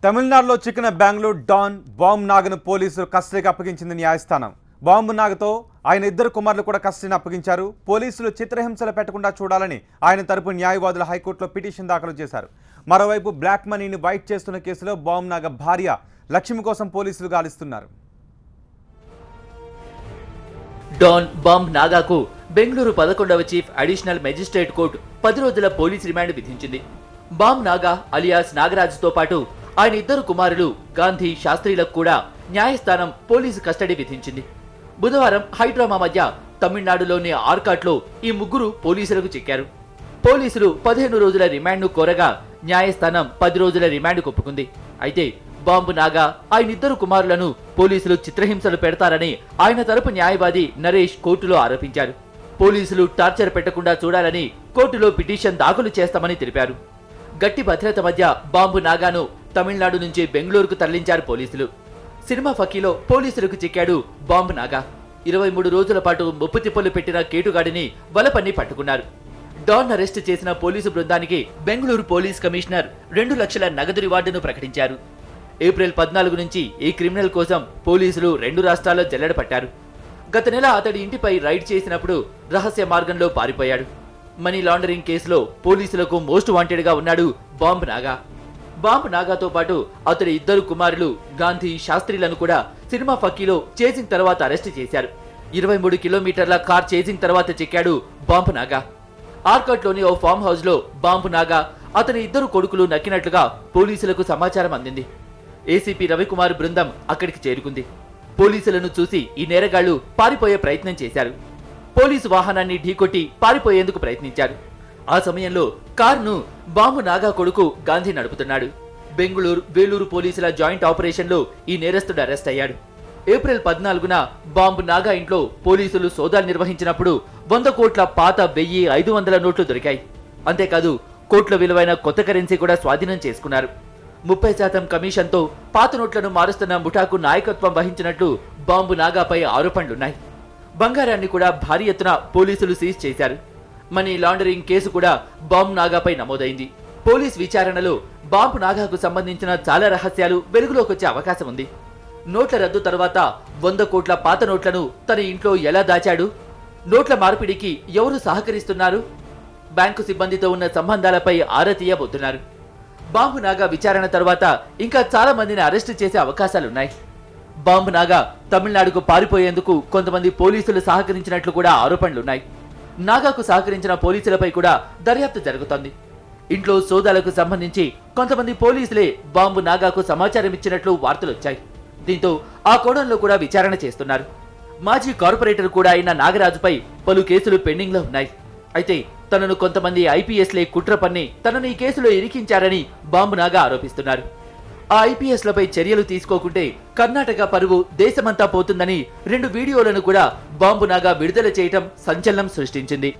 తమిళనాడులో చిక్కిన Bengaluru don bomb నాగను పోలీసులు కస్టడీకి అప్పగించింది న్యాయస్థానం. బాంబు నాగతో ఆయన ఇద్దరు కుమారులు కూడా కస్టడీని అప్పగించారు. పోలీసులు చిత్రహింసలు పెట్టకుండా చూడాలని ఆయన తరపు న్యాయవాదులు హైకోర్టులో పిటిషన్ దాఖలు చేశారు. మరోవైపు బ్లాక్ మనీని వైట్ చేస్తున్న కేసులో బాంబు నాగ భార్య లక్ష్మి కోసం పోలీసులు గాలిస్తున్నారు. డాన్ బాంబ్ నాగాకు బెంగళూరు 11వ చీఫ్ అడిషనల్ మెజిస్ట్రేట్ కోర్టు 10 రోజుల పోలీస్ రిమాండ్ విధించింది. బాంబ్ నాగా అలియాస్ నాగరాజుతో పాటు ఆయన ఇద్దరు కుమారులు గాంధీ శాస్త్రిలకు కూడా న్యాయస్థానం పోలీసు కస్టడీ విధించింది. బుధవారం హైడ్రామా మధ్య తమిళనాడులోని ఆర్కాట్లో ఈ ముగ్గురు పోలీసులకు చిక్కారు. పోలీసులు 15 రోజుల రిమాండ్ను కోరగా న్యాయస్థానం 10 రోజుల రిమాండ్ ఒప్పుకుంది. అయితే బాంబు నాగా ఆయన ఇద్దరు కుమారులను పోలీసులు చిత్రహింసలు పెడతారని ఆయన తరపు న్యాయవాది నరేష్ కోర్టులో ఆరోపించారు. పోలీసులు టార్చర్ పెట్టకుండా చూడాలని కోర్టులో పిటిషన్ దాఖలు చేస్తామని తెలిపారు. గట్టి భద్రత మధ్య బాంబు నాగాను తమిళనాడు నుంచి బెంగళూరుకు తరలించారు పోలీసులు. సినిమా ఫకీలో పోలీసులకు చిక్కాడు బాంబు నాగా. 23 రోజుల పాటు ముప్పు తిప్పలు పెట్టిన కేటుగాడిని వలపన్ని పట్టుకున్నారు. డాన్ అరెస్ట్ చేసిన పోలీసు బృందానికి బెంగళూరు పోలీస్ కమిషనర్ 2 లక్షల నగదు రివార్డును ప్రకటించారు. ఏప్రిల్ 14 నుంచి ఈ క్రిమినల్ కోసం పోలీసులు 2 రాష్ట్రాల్లో జల్లెడ పట్టారు. గత నెల అతడి ఇంటిపై రైడ్ చేసినప్పుడు రహస్య మార్గంలో పారిపోయాడు. మనీ లాండరింగ్ కేసులో పోలీసులకు మోస్ట్ వాంటెడ్ గా ఉన్నాడు బాంబు నాగా. బాంబు నాగాతో పాటు అతడి ఇద్దరు కుమారులు గాంధీ శాస్త్రిలను కూడా సినిమా ఫకీలో చేసింగ్ తర్వాత అరెస్ట్ చేశారు. 23 కిలోమీటర్ల కార్ చేసింగ్ తర్వాత చిక్కాడు బాంబు నాగా. ఆర్కాట్లోని ఓ ఫామ్ హౌస్ లో బాంబు నాగా అతని ఇద్దరు కొడుకులు నక్కినట్లుగా పోలీసులకు సమాచారం అందింది. ఏసీపీ రవికుమార్ బృందం అక్కడికి చేరుకుంది. పోలీసులను చూసి ఈ నేరగాళ్లు పారిపోయే ప్రయత్నం చేశారు. పోలీసు వాహనాన్ని ఢీకొట్టి పారిపోయేందుకు ప్రయత్నించారు. ఆ సమయంలో కారును బాంబు నాగా కొడుకు గాంధీ నడుపుతున్నాడు. బెంగళూరు వేలూరు పోలీసుల జాయింట్ ఆపరేషన్ లో ఈ నేరస్తుడు అరెస్ట్ అయ్యాడు. ఏప్రిల్ 14న బాంబు నాగా ఇంట్లో పోలీసులు సోదాలు నిర్వహించినప్పుడు 100 కోట్ల పాత 1500 నోట్లు దొరికాయి. అంతేకాదు కోట్ల విలువైన కొత్త కరెన్సీ కూడా స్వాధీనం చేసుకున్నారు. 30% కమిషన్తో పాత నోట్లను మారుస్తున్న ముఠాకు నాయకత్వం వహించినట్లు బాంబు నాగాపై ఆరోపణలున్నాయి. బంగారాన్ని కూడా భారీ ఎత్తున పోలీసులు సీజ్ చేశారు. మనీ లాండరింగ్ కేసు కూడా బాంబు నాగాపై నమోదైంది. పోలీస్ విచారణలో బాంబు నాగాకు సంబంధించిన చాలా రహస్యాలు వెలుగులోకి వచ్చే అవకాశం ఉంది. నోట్ల రద్దు తర్వాత 100 కోట్ల పాత నోట్లను తన ఇంట్లో ఎలా దాచాడు? నోట్ల మార్పిడికి ఎవరు సహకరిస్తున్నారు? బ్యాంకు సిబ్బందితో ఉన్న సంబంధాలపై ఆరా తీయబోతున్నారు. బాంబు నాగా విచారణ తర్వాత ఇంకా చాలా మందిని అరెస్టు చేసే అవకాశాలున్నాయి. బాంబు నాగా తమిళనాడుకు పారిపోయేందుకు కొంతమంది పోలీసులు సహకరించినట్లు కూడా ఆరోపణలున్నాయి. నాగాకు సహకరించిన పోలీసులపై కూడా దర్యాప్తు జరుగుతోంది. ఇంట్లో సోదాలకు సంబంధించి కొంతమంది పోలీసులే బాంబు నాగాకు సమాచారం ఇచ్చినట్లు వార్తలొచ్చాయి. దీంతో ఆ కోణంలో కూడా విచారణ చేస్తున్నారు. మాజీ కార్పొరేటర్ కూడా అయిన నాగరాజుపై పలు కేసులు పెండింగ్ లో ఉన్నాయి. అయితే తనను కొంతమంది ఐపీఎస్లే కుట్ర పన్ని తనను ఈ కేసులో ఇరికించారని బాంబు నాగా ఆరోపిస్తున్నారు. ఆ ఐపీఎస్లపై చర్యలు తీసుకోకుంటే కర్ణాటక పరువు దేశమంతా పోతుందని 2 వీడియోలను కూడా బాంబు నాగా విడుదల చేయటం సంచలనం సృష్టించింది.